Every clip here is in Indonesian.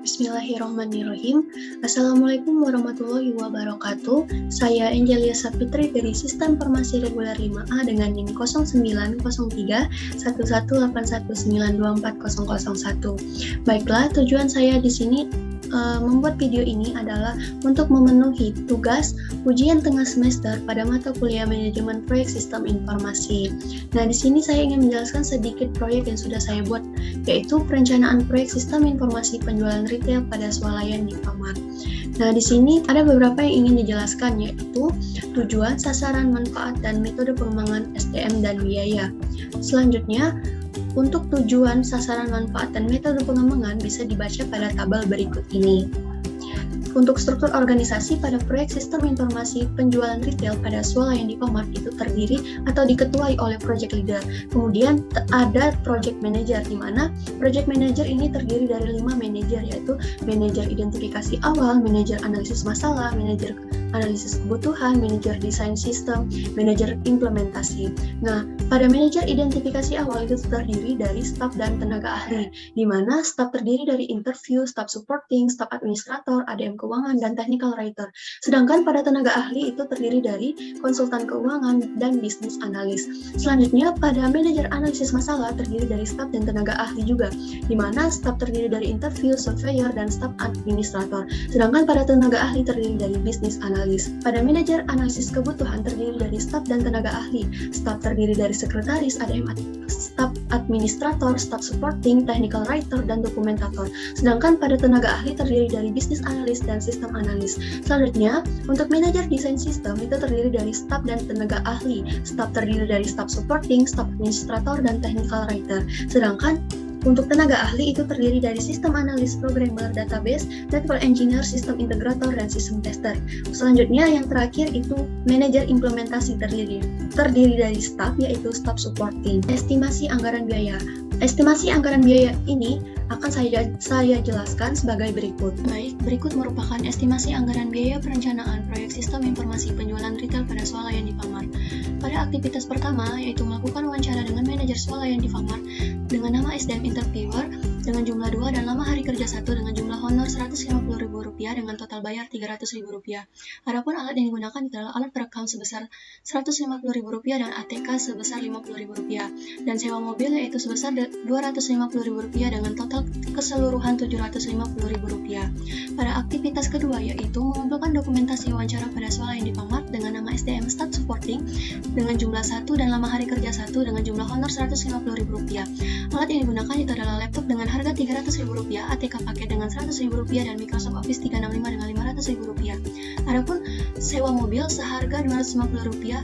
Bismillahirrahmanirrahim. Assalamualaikum warahmatullahi wabarakatuh. Saya Angelia Sapitri dari Sistem Informasi Reguler 5A dengan NIM 0903 1181924001. Baiklah, tujuan saya di sini membuat video ini adalah untuk memenuhi tugas ujian tengah semester pada mata kuliah Manajemen Proyek Sistem Informasi. Nah, di sini saya ingin menjelaskan sedikit proyek yang sudah saya buat, yaitu perencanaan proyek Sistem Informasi Penjualan Retail pada swalayan di Infomark. Nah, di sini ada beberapa yang ingin dijelaskan, yaitu tujuan, sasaran, manfaat, dan metode pengembangan SDM dan biaya. Selanjutnya, untuk tujuan, sasaran, manfaat, dan metode pengembangan bisa dibaca pada tabel berikut ini. Untuk struktur organisasi pada proyek sistem informasi penjualan retail pada swalayan di Infomark itu terdiri atau diketuai oleh project leader. Kemudian ada project manager, di mana project manager ini terdiri dari 5 manajer, yaitu manajer identifikasi awal, manajer analisis masalah, manajer analisis kebutuhan, manajer desain sistem, manajer implementasi. Nah, pada manajer identifikasi awal itu terdiri dari staf dan tenaga ahli, di mana staf terdiri dari interview, staf supporting, staf administrator, ADM keuangan, dan technical writer. Sedangkan pada tenaga ahli itu terdiri dari konsultan keuangan dan bisnis analis. Selanjutnya, pada manajer analisis masalah terdiri dari staf dan tenaga ahli juga, di mana staf terdiri dari interview, surveyor, dan staf administrator. Sedangkan pada tenaga ahli terdiri dari bisnis analis. Pada manajer analisis kebutuhan terdiri dari staf dan tenaga ahli. Staf terdiri dari sekretaris, ADM, staf administrator, staf supporting, technical writer, dan dokumentator. Sedangkan pada tenaga ahli terdiri dari bisnis analis dan sistem analis. Selanjutnya, untuk manajer desain sistem itu terdiri dari staf dan tenaga ahli. Staf terdiri dari staf supporting, staf administrator, dan technical writer. Sedangkan untuk tenaga ahli itu terdiri dari sistem analis, programmer, database, network engineer, sistem integrator, dan sistem tester. Selanjutnya, yang terakhir itu manajer implementasi terdiri dari staf, yaitu staf supporting. Estimasi anggaran biaya. Estimasi anggaran biaya ini akan saya jelaskan sebagai berikut. Baik, berikut merupakan estimasi anggaran biaya perencanaan proyek sistem informasi penjualan retail pada swalayan di Infomark. Pada aktivitas pertama, yaitu melakukan wawancara dengan manajer swalayan di Infomark dengan nama SDM Interviewer dengan jumlah 2 dan lama hari kerja 1 dengan jumlah honor Rp150.000 dengan total bayar Rp300.000. Adapun alat yang digunakan adalah alat perekam sebesar Rp150.000 dan ATK sebesar Rp50.000 dan sewa mobil yaitu sebesar Rp250.000 dengan total keseluruhan Rp750.000. Pada aktivitas kedua yaitu mengumpulkan dokumentasi wawancara pada swalayan di Infomark dengan nama SDM Staff Supporting dengan jumlah 1 dan lama hari kerja 1 dengan jumlah honor Rp150.000. Alat yang digunakan itu adalah laptop dengan harga Rp300.000, ATK paket dengan Rp100.000 dan Microsoft Office 365 dengan Rp500.000. Adapun sewa mobil seharga Rp250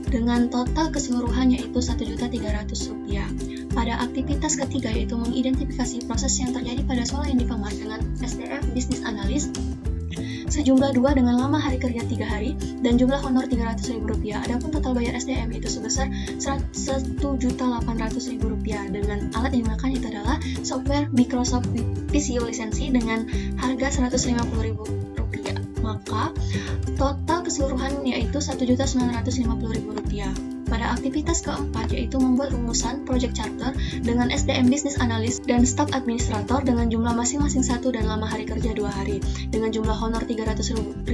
dengan total keseluruhan yaitu Rp1.300.000. Pada aktivitas ketiga yaitu mengidentifikasi proses yang terjadi pada swalayan di Infomark dengan SDM Business Analyst sejumlah 2 dengan lama hari kerja 3 hari dan jumlah honor Rp300.000. Adapun total bayar SDM itu sebesar Rp1.800.000 dengan alat yang digunakan itu adalah software Microsoft Visio lisensi dengan harga Rp150.000. Maka total keseluruhan yaitu Rp1.950.000. Pada aktivitas keempat yaitu membuat rumusan project charter dengan SDM Business Analyst dan Staff Administrator dengan jumlah masing-masing 1 dan lama hari kerja 2 hari dengan jumlah honor Rp300.000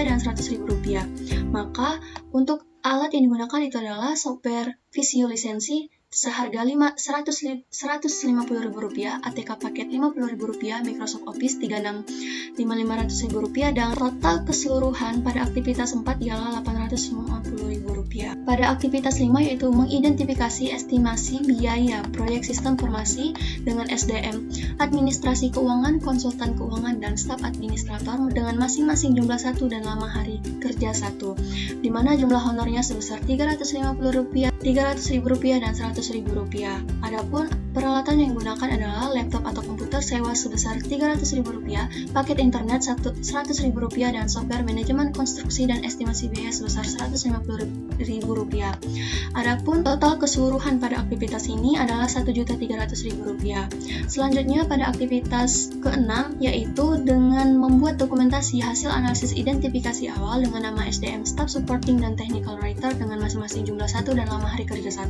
dan Rp100.000. Maka untuk alat yang digunakan itu adalah software Visio lisensi seharga Rp150.000, ATK paket Rp50.000, Microsoft Office 365 Rp500.000 dan total keseluruhan pada aktivitas 4 ialah Rp850.000. Pada aktivitas 5 yaitu mengidentifikasi estimasi biaya proyek sistem informasi dengan SDM, administrasi keuangan, konsultan keuangan, dan staf administrator dengan masing-masing jumlah 1 dan lama hari kerja 1, di mana jumlah honornya sebesar Rp350.000, Rp300.000 dan Rp100.000. Adapun peralatan yang digunakan adalah laptop atau komputer sewa sebesar Rp300.000, paket internet Rp100.000 dan software manajemen konstruksi dan estimasi biaya sebesar Rp150.000. Adapun total keseluruhan pada aktivitas ini adalah Rp1.300.000. Selanjutnya pada aktivitas ke-6 yaitu dengan membuat dokumentasi hasil analisis identifikasi awal dengan nama SDM Staff Supporting dan Technical Writer dengan masing-masing jumlah 1 dan lama hari kerja 1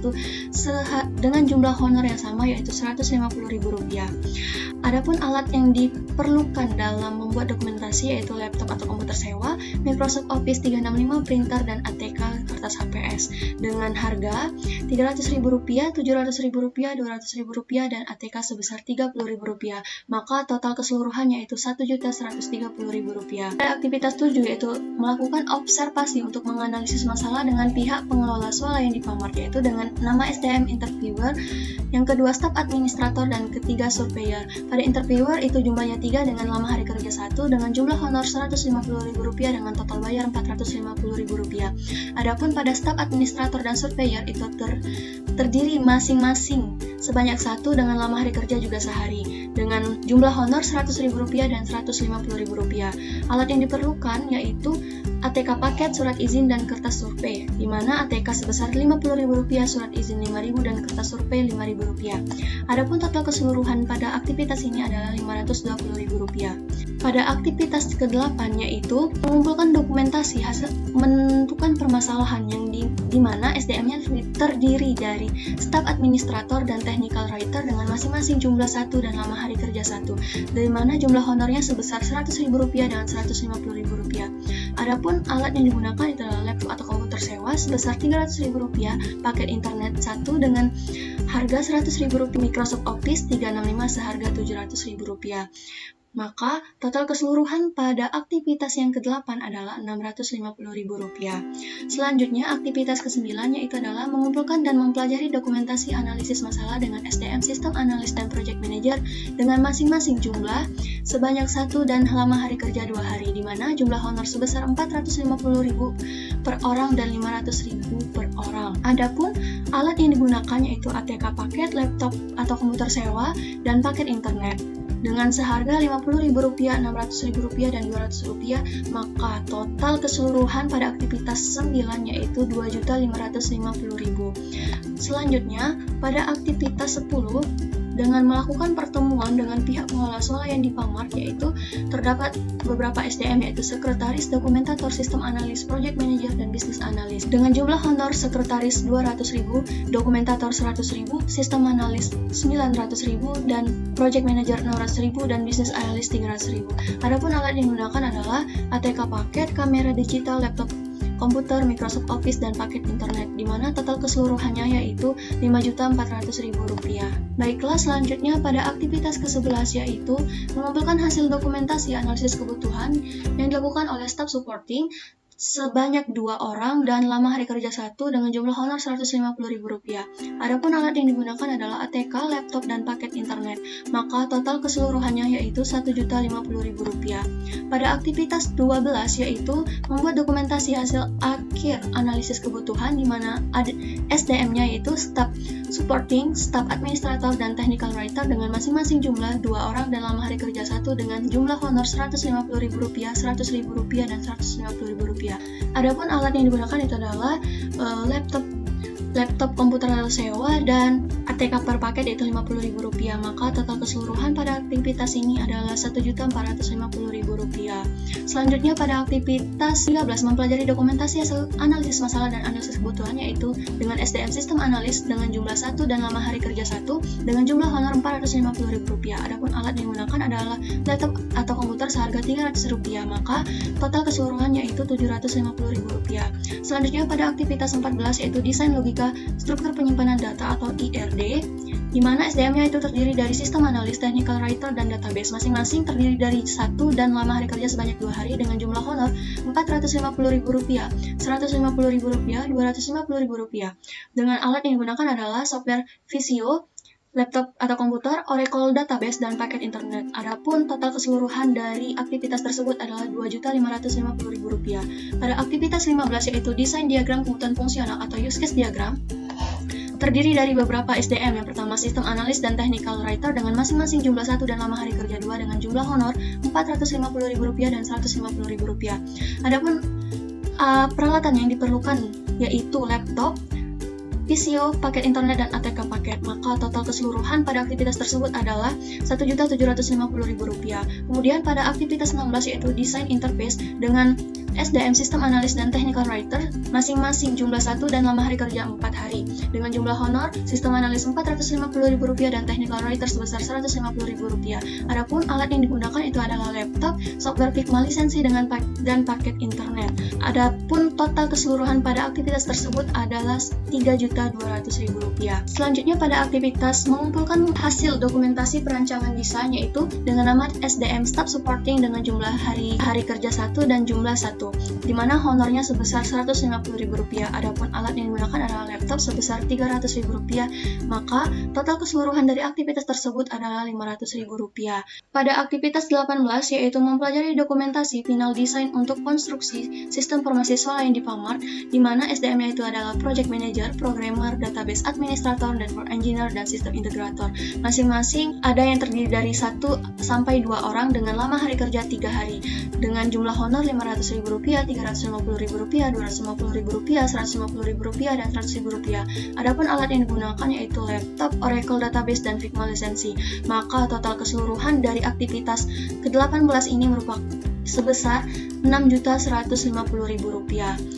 dengan jumlah honor yang sama yaitu Rp150.000. Adapun alat yang diperlukan dalam membuat dokumentasi yaitu laptop atau komputer sewa, Microsoft Office 365 printer dan ATK kertas HPS dengan harga Rp300.000, Rp700.000, Rp200.000 dan ATK sebesar Rp30.000. Maka total keseluruhannya itu Rp1.130.000. Pada aktivitas 7 yaitu melakukan observasi untuk menganalisis masalah dengan pihak pengelola swalayan yang dipamar, yaitu dengan nama SDM interviewer, yang kedua staf administrator, dan ketiga surveyor. Pada interviewer itu jumlahnya 3 dengan lama hari kerja 1 dengan jumlah honor Rp150.000 dengan total bayar Rp450.000. Adapun pada staf administrator dan surveyor itu terdiri masing-masing sebanyak 1 dengan lama hari kerja juga sehari dengan jumlah honor Rp100.000 dan Rp150.000. Alat yang diperlukan yaitu ATK paket, surat izin, dan kertas survei, di mana ATK sebesar Rp50.000, surat izin Rp5.000, dan kertas survei Rp5.000. Adapun total keseluruhan pada aktivitas ini adalah Rp520.000. Pada aktivitas ke-8 yaitu mengumpulkan dokumentasi hasil menentukan permasalahan yang di mana SDM-nya terdiri dari staf administrator dan technical writer dengan masing-masing jumlah 1 dan lama hari kerja 1, dari mana jumlah honornya sebesar Rp100.000 dan Rp150.000. Adapun alat yang digunakan adalah laptop atau komputer sewa sebesar Rp300.000, paket internet 1 dengan harga Rp100.000, Microsoft Office 365 seharga Rp700.000. Maka total keseluruhan pada aktivitas yang ke-8 adalah Rp650.000. Selanjutnya aktivitas ke-9 yaitu adalah mengumpulkan dan mempelajari dokumentasi analisis masalah dengan SDM System Analyst dan Project Manager dengan masing-masing jumlah sebanyak 1 dan lama hari kerja 2 hari, di mana jumlah honor sebesar Rp450.000 per orang dan Rp500.000 per orang. Adapun alat yang digunakan yaitu ATK paket, laptop atau komputer sewa, dan paket internet dengan seharga Rp50.000, Rp600.000, dan Rp200.000, maka total keseluruhan pada aktivitas 9 yaitu Rp2.550.000. Selanjutnya, pada aktivitas 10 dengan melakukan pertemuan dengan pihak pengelola swalayan di Pamar, yaitu terdapat beberapa SDM yaitu sekretaris, dokumentator, sistem analis, project manager, dan bisnis analis dengan jumlah honor sekretaris Rp200.000, dokumentator Rp100.000, sistem analis Rp900.000, dan project manager Rp600.000, dan bisnis analis Rp300.000. Adapun alat yang digunakan adalah ATK paket, kamera digital, laptop komputer, Microsoft Office, dan paket internet, di mana total keseluruhannya yaitu Rp5.400.000. Baiklah, selanjutnya pada aktivitas ke-11 yaitu mengumpulkan hasil dokumentasi analisis kebutuhan yang dilakukan oleh staf supporting sebanyak 2 orang dan lama hari kerja 1 dengan jumlah honor Rp150.000. Adapun alat yang digunakan adalah ATK, laptop, dan paket internet, maka total keseluruhannya yaitu Rp1.050.000. Pada aktivitas 12 yaitu membuat dokumentasi hasil akhir analisis kebutuhan, di mana SDM-nya yaitu staf supporting, staf administrator, dan technical writer dengan masing-masing jumlah 2 orang dan lama hari kerja 1 dengan jumlah honor Rp150.000, Rp100.000, dan Rp150.000. Adapun alat yang digunakan itu adalah laptop komputer sewa dan ATK per paket yaitu Rp50.000, maka total keseluruhan pada aktivitas ini adalah Rp1.450.000. Selanjutnya pada aktivitas 13 mempelajari dokumentasi hasil analisis masalah dan analisis kebutuhan yaitu dengan SDM System Analyst dengan jumlah 1 dan lama hari kerja 1 dengan jumlah honor Rp450.000. Adapun alat yang digunakan adalah laptop atau komputer seharga Rp300.000, maka total keseluruhannya yaitu Rp750.000. Selanjutnya pada aktivitas 14 yaitu desain logika struktur penyimpanan data atau IRD, di mana SDM-nya itu terdiri dari sistem analis, technical writer, dan database. Masing-masing terdiri dari 1 dan lama hari kerja sebanyak 2 hari dengan jumlah honor Rp450.000, Rp150.000, Rp250.000. Dengan alat yang digunakan adalah software Visio, laptop atau komputer, Oracle Database, dan paket internet. Adapun total keseluruhan dari aktivitas tersebut adalah Rp2.550.000. Pada aktivitas 15 yaitu desain diagram kebutuhan fungsional atau use case diagram, terdiri dari beberapa SDM. Yang pertama sistem analis dan technical writer dengan masing-masing jumlah 1 dan lama hari kerja 2 dengan jumlah honor Rp450.000 dan Rp150.000. Adapun peralatan yang diperlukan yaitu laptop, Visio, paket internet, dan ATK paket, maka total keseluruhan pada aktivitas tersebut adalah Rp1.750.000. Kemudian pada aktivitas 16 yaitu desain interface dengan SDM Sistem Analis dan Technical Writer masing-masing jumlah 1 dan lama hari kerja 4 hari. Dengan jumlah honor, Sistem Analis Rp450.000 dan Technical Writer sebesar Rp150.000. Adapun alat yang digunakan itu adalah laptop, software Figma lisensi dan paket internet. Adapun total keseluruhan pada aktivitas tersebut adalah Rp3.200.000. Selanjutnya pada aktivitas mengumpulkan hasil dokumentasi perancangan desain, yaitu dengan nama SDM Staff Supporting dengan jumlah hari kerja 1 dan jumlah 1, di mana honornya sebesar Rp150.000. Adapun alat yang digunakan adalah laptop sebesar Rp300.000, maka total keseluruhan dari aktivitas tersebut adalah Rp500.000. Pada aktivitas 18, yaitu mempelajari dokumentasi final desain untuk konstruksi sistem informasi lain di Pamart, di mana SDM-nya itu adalah Project Manager, Programmer, Database Administrator, Network Engineer, dan Sistem Integrator. Masing-masing ada yang terdiri dari 1 sampai 2 orang dengan lama hari kerja 3 hari, dengan jumlah honor Rp500.000, Rp350.000, Rp250.000, Rp150.000, dan Rp100.000. Adapun alat yang digunakan yaitu laptop, Oracle Database, dan Figma lisensi. Maka total keseluruhan dari aktivitas ke-18 ini merupakan sebesar Rp6.150.000.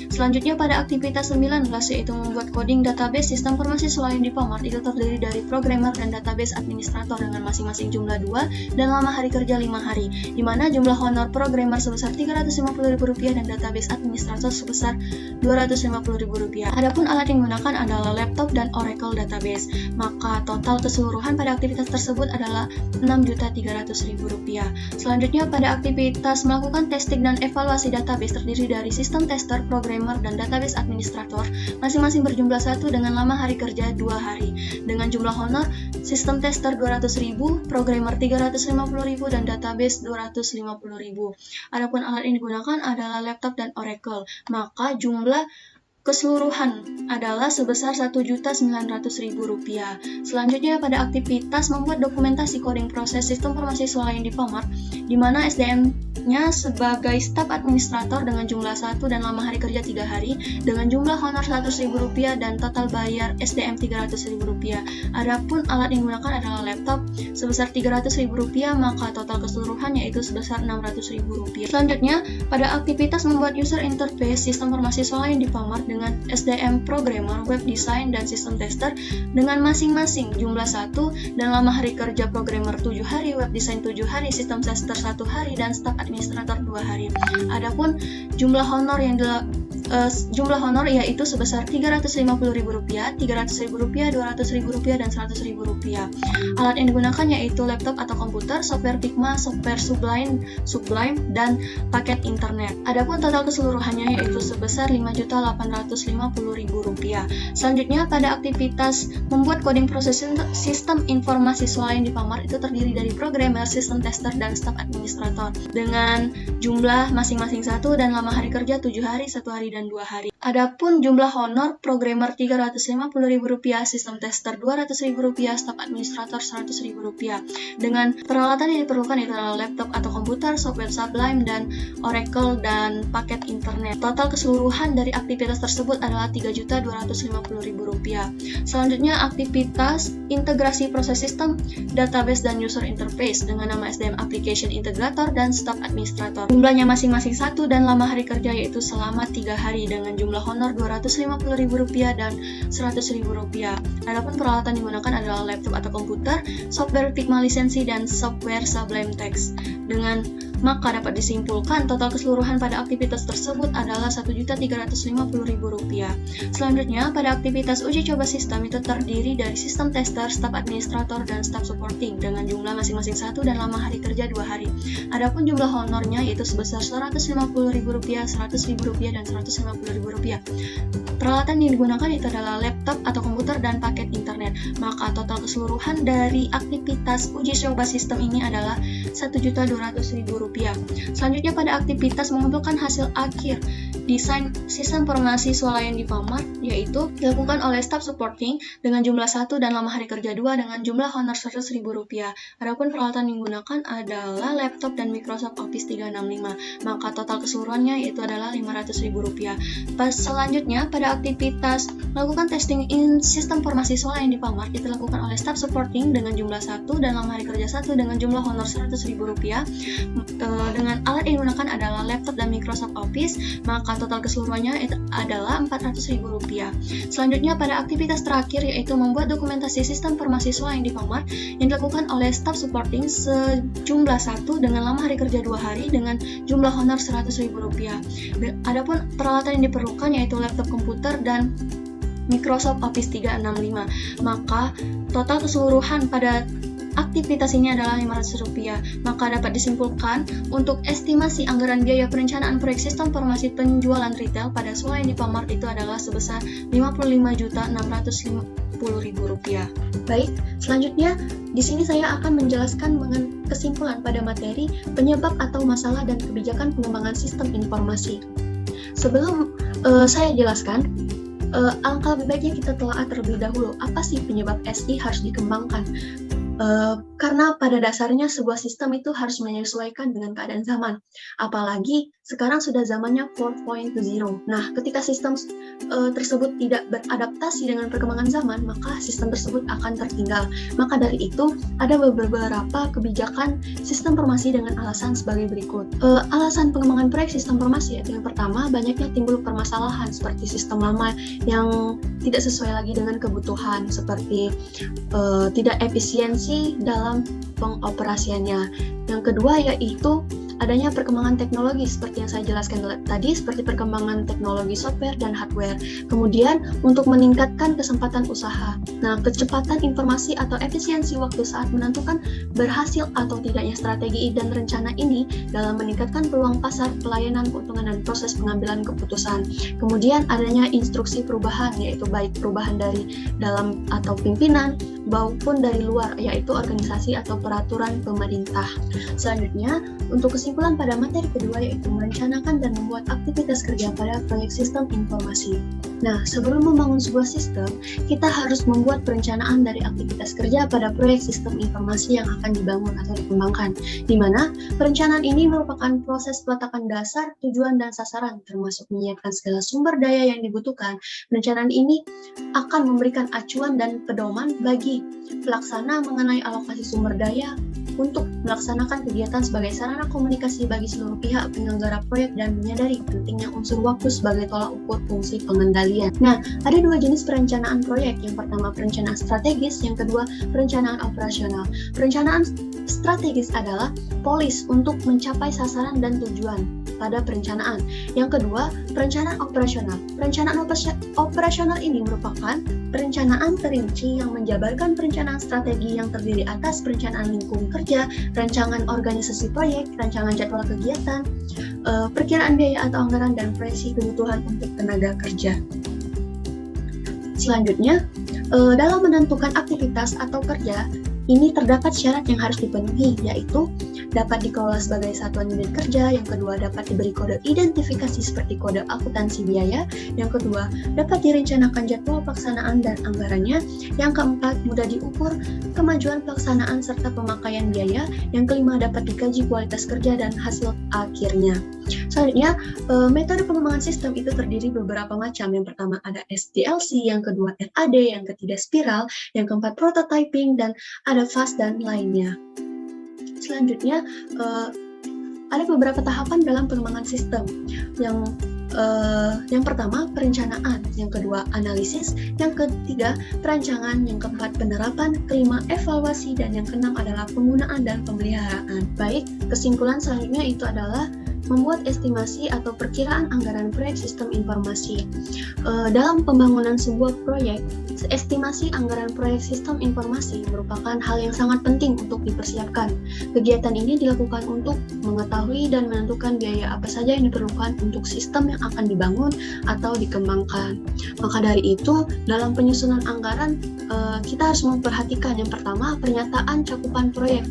Selanjutnya pada aktivitas 19, yaitu membuat coding database sistem informasi selain di Pamart, itu terdiri dari programmer dan database administrator dengan masing-masing jumlah 2 dan lama hari kerja 5 hari, di mana jumlah honor programmer sebesar Rp350.000 dan database administrator sebesar Rp250.000. Adapun alat yang digunakan adalah laptop dan Oracle Database, maka total keseluruhan pada aktivitas tersebut adalah Rp6.300.000. Selanjutnya pada aktivitas melakukan testing dan evaluasi database terdiri dari sistem tester, programmer, dan database administrator, masing-masing berjumlah 1 dengan lama hari kerja 2 hari, dengan jumlah honor sistem tester Rp200.000, programmer Rp350.000, dan database Rp250.000. Adapun alat yang digunakan adalah laptop dan Oracle, maka jumlah keseluruhan adalah sebesar Rp1.900.000. Selanjutnya pada aktivitas membuat dokumentasi coding proses sistem informasi lain di Pamart, di mana SDM-nya sebagai staf administrator dengan jumlah 1 dan lama hari kerja 3 hari, dengan jumlah honor Rp100.000 dan total bayar SDM Rp300.000. Adapun alat yang digunakan adalah laptop sebesar Rp300.000, maka total keseluruhannya itu sebesar Rp600.000. Selanjutnya pada aktivitas membuat user interface sistem informasi lain di Pamart dengan SDM Programmer, Web Design, dan Sistem Tester dengan masing-masing jumlah 1 dan lama hari kerja Programmer 7 hari, Web Design 7 hari, Sistem Tester 1 hari, dan Staf Administrator 2 hari. Adapun jumlah honor yaitu sebesar Rp350.000, Rp300.000, Rp200.000, dan Rp100.000. Alat yang digunakan yaitu laptop atau komputer, software Figma, software Sublime, dan paket internet. Adapun total keseluruhannya yaitu sebesar Rp5.850.000. Selanjutnya pada aktivitas membuat coding proses sistem informasi lain di Pamart, itu terdiri dari programmer, sistem tester, dan staf administrator dengan jumlah masing-masing 1 dan lama hari kerja 7 hari, 1 hari, dan 2 hari. Adapun jumlah honor programmer Rp350.000, sistem tester Rp200.000, staf administrator Rp100.000. Dengan peralatan yang diperlukan itu adalah laptop atau komputer, software Sublime, dan Oracle, dan paket internet. Total keseluruhan dari aktivitas tersebut adalah Rp3.250.000. Selanjutnya aktivitas integrasi proses sistem, database, dan user interface dengan nama SDM Application Integrator dan Staff Administrator. Jumlahnya masing-masing 1 dan lama hari kerja yaitu selama 3 hari dengan jumlah honor Rp250.000 dan Rp100.000. Adapun peralatan digunakan adalah laptop atau komputer, software Figma lisensi, dan software Sublime Text. Dengan maka dapat disimpulkan total keseluruhan pada aktivitas tersebut adalah Rp1.350.000. Selanjutnya, pada aktivitas uji coba sistem itu terdiri dari sistem tester, staf administrator, dan staf supporting dengan jumlah masing-masing 1 dan lama hari kerja 2 hari. Adapun jumlah honornya yaitu sebesar Rp150.000, Rp100.000, dan Rp150.000. Peralatan yang digunakan itu adalah laptop atau komputer dan paket internet. Maka total keseluruhan dari aktivitas uji coba sistem ini adalah Rp1.200.000. Selanjutnya pada aktivitas mengumpulkan hasil akhir desain sistem informasi swalayan di Pamart, yaitu dilakukan oleh staff supporting dengan jumlah 1 dan lama hari kerja 2 dengan jumlah honor Rp100.000. Adapun peralatan yang digunakan adalah laptop dan Microsoft Office 365, maka total keseluruhannya yaitu adalah Rp500.000. Selanjutnya pada aktivitas melakukan testing Sistem Informasi Sekolah yang Dipalmart itu dilakukan oleh staff supporting dengan jumlah 1 dan lama hari kerja 1 dengan jumlah honor Rp100.000. Dengan alat yang digunakan adalah laptop dan Microsoft Office, maka total keseluruhannya itu adalah Rp400.000. Selanjutnya pada aktivitas terakhir yaitu membuat dokumentasi sistem informasi sekolah yang Dipalmart yang dilakukan oleh staff supporting sejumlah 1 dengan lama hari kerja 2 hari dengan jumlah honor Rp100.000. Adapun peralatan yang diperlukan yaitu laptop komputer dan Microsoft Office 365, maka total keseluruhan pada aktivitas ini adalah Rp500. Maka dapat disimpulkan untuk estimasi anggaran biaya perencanaan proyek sistem informasi penjualan retail pada sekolah yang Dipalmart itu adalah sebesar Rp55.610.000. Baik, selanjutnya di sini saya akan menjelaskan mengenai kesimpulan pada materi penyebab atau masalah dan kebijakan pengembangan sistem informasi. Sebelum saya jelaskan, alangkah lebih baiknya kita telah terlebih dahulu apa sih penyebab SI harus dikembangkan. Karena pada dasarnya sebuah sistem itu harus menyesuaikan dengan keadaan zaman. Apalagi sekarang sudah zamannya 4.0. Nah, ketika sistem tersebut tidak beradaptasi dengan perkembangan zaman, maka sistem tersebut akan tertinggal. Maka dari itu, ada beberapa kebijakan sistem informasi dengan alasan sebagai berikut. Alasan pengembangan proyek sistem informasi yaitu yang pertama, banyaknya timbul permasalahan seperti sistem lama yang tidak sesuai lagi dengan kebutuhan, seperti tidak efisiensi dalam pengoperasiannya. Yang kedua yaitu adanya perkembangan teknologi seperti yang saya jelaskan tadi, seperti perkembangan teknologi software dan hardware. Kemudian untuk meningkatkan kesempatan usaha. Nah, kecepatan informasi atau efisiensi waktu saat menentukan berhasil atau tidaknya strategi dan rencana ini dalam meningkatkan peluang pasar, pelayanan, keuntungan, dan proses pengambilan keputusan. Kemudian adanya instruksi perubahan, yaitu baik perubahan dari dalam atau pimpinan maupun dari luar, yaitu organisasi atau peraturan pemerintah. Selanjutnya, untuk kesimpulan pada materi kedua yaitu merencanakan dan membuat aktivitas kerja pada proyek sistem informasi. Nah, sebelum membangun sebuah sistem, kita harus membuat perencanaan dari aktivitas kerja pada proyek sistem informasi yang akan dibangun atau dikembangkan, di mana perencanaan ini merupakan proses peletakan dasar, tujuan, dan sasaran, termasuk menyiapkan segala sumber daya yang dibutuhkan. Perencanaan ini akan memberikan acuan dan pedoman bagi pelaksana mengenai alokasi sumber daya untuk melaksanakan kegiatan sebagai sarana komunikasi bagi seluruh pihak penyelenggara proyek dan menyadari pentingnya unsur waktu sebagai tolak ukur fungsi pengendalian. Nah, ada dua jenis perencanaan proyek. Yang pertama perencanaan strategis, yang kedua perencanaan operasional. Perencanaan strategis adalah polis untuk mencapai sasaran dan tujuan pada perencanaan. Yang kedua, perencanaan operasional. Perencanaan operasional ini merupakan perencanaan perinci yang menjabarkan perencanaan strategi yang terdiri atas perencanaan lingkungan kerja, rancangan organisasi proyek, rancangan jadwal kegiatan, perkiraan biaya atau anggaran, dan proyeksi kebutuhan untuk tenaga kerja. Selanjutnya, dalam menentukan aktivitas atau kerja, ini terdapat syarat yang harus dipenuhi, yaitu dapat dikelola sebagai satuan unit kerja, yang kedua dapat diberi kode identifikasi seperti kode akuntansi biaya, yang kedua dapat direncanakan jadwal pelaksanaan dan anggarannya, yang keempat mudah diukur kemajuan pelaksanaan serta pemakaian biaya, yang kelima dapat dikaji kualitas kerja dan hasil akhirnya. Selanjutnya, metode pengembangan sistem itu terdiri beberapa macam. Yang pertama ada SDLC, yang kedua RAD, yang ketiga spiral, yang keempat prototyping, dan ada fast dan lainnya. Selanjutnya, ada beberapa tahapan dalam pengembangan sistem. Yang pertama perencanaan, yang kedua analisis, yang ketiga perancangan, yang keempat penerapan, kelima evaluasi, dan yang keenam adalah penggunaan dan pemeliharaan. Baik, kesimpulan selanjutnya itu adalah membuat estimasi atau perkiraan anggaran proyek sistem informasi. Dalam pembangunan sebuah proyek, estimasi anggaran proyek sistem informasi merupakan hal yang sangat penting untuk dipersiapkan. Kegiatan ini dilakukan untuk mengetahui dan menentukan biaya apa saja yang diperlukan untuk sistem yang akan dibangun atau dikembangkan. Maka dari itu, dalam penyusunan anggaran, kita harus memperhatikan yang pertama, pernyataan cakupan proyek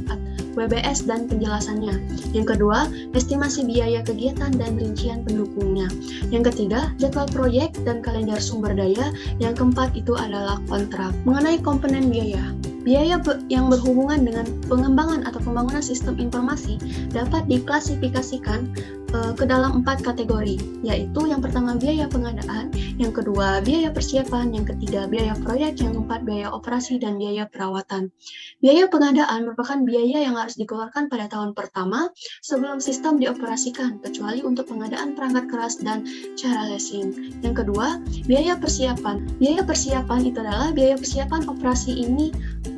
WBS dan penjelasannya. Yang kedua, estimasi biaya kegiatan dan rincian pendukungnya. Yang ketiga, jadwal proyek dan kalender sumber daya. Yang keempat itu adalah kontrak. Mengenai komponen biaya, biaya yang berhubungan dengan pengembangan atau pembangunan sistem informasi dapat diklasifikasikan ke dalam 4 kategori, yaitu yang pertama biaya pengadaan, yang kedua biaya persiapan, yang ketiga biaya proyek, yang keempat biaya operasi dan biaya perawatan. Biaya pengadaan merupakan biaya yang harus dikeluarkan pada tahun pertama sebelum sistem dioperasikan, kecuali untuk pengadaan perangkat keras dan cara leasing. Yang kedua, biaya persiapan. Biaya persiapan itu adalah biaya persiapan operasi ini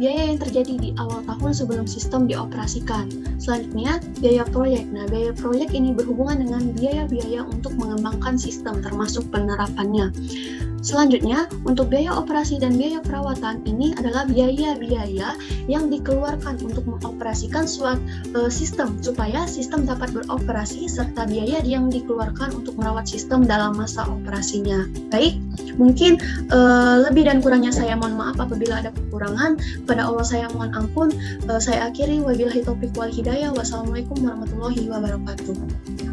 biaya yang terjadi di awal tahun sebelum sistem dioperasikan. Selanjutnya, biaya proyek. Nah, biaya proyek ini berhubungan dengan biaya-biaya untuk mengembangkan sistem termasuk penerapannya. Selanjutnya, untuk biaya operasi dan biaya perawatan ini adalah biaya-biaya yang dikeluarkan untuk mengoperasikan suatu sistem supaya sistem dapat beroperasi serta biaya yang dikeluarkan untuk merawat sistem dalam masa operasinya. Baik, mungkin lebih dan kurangnya saya mohon maaf apabila ada kekurangan. Pada Allah saya mohon ampun. Saya akhiri wabillahi taufiq wal hidayah. Wassalamualaikum warahmatullahi wabarakatuh.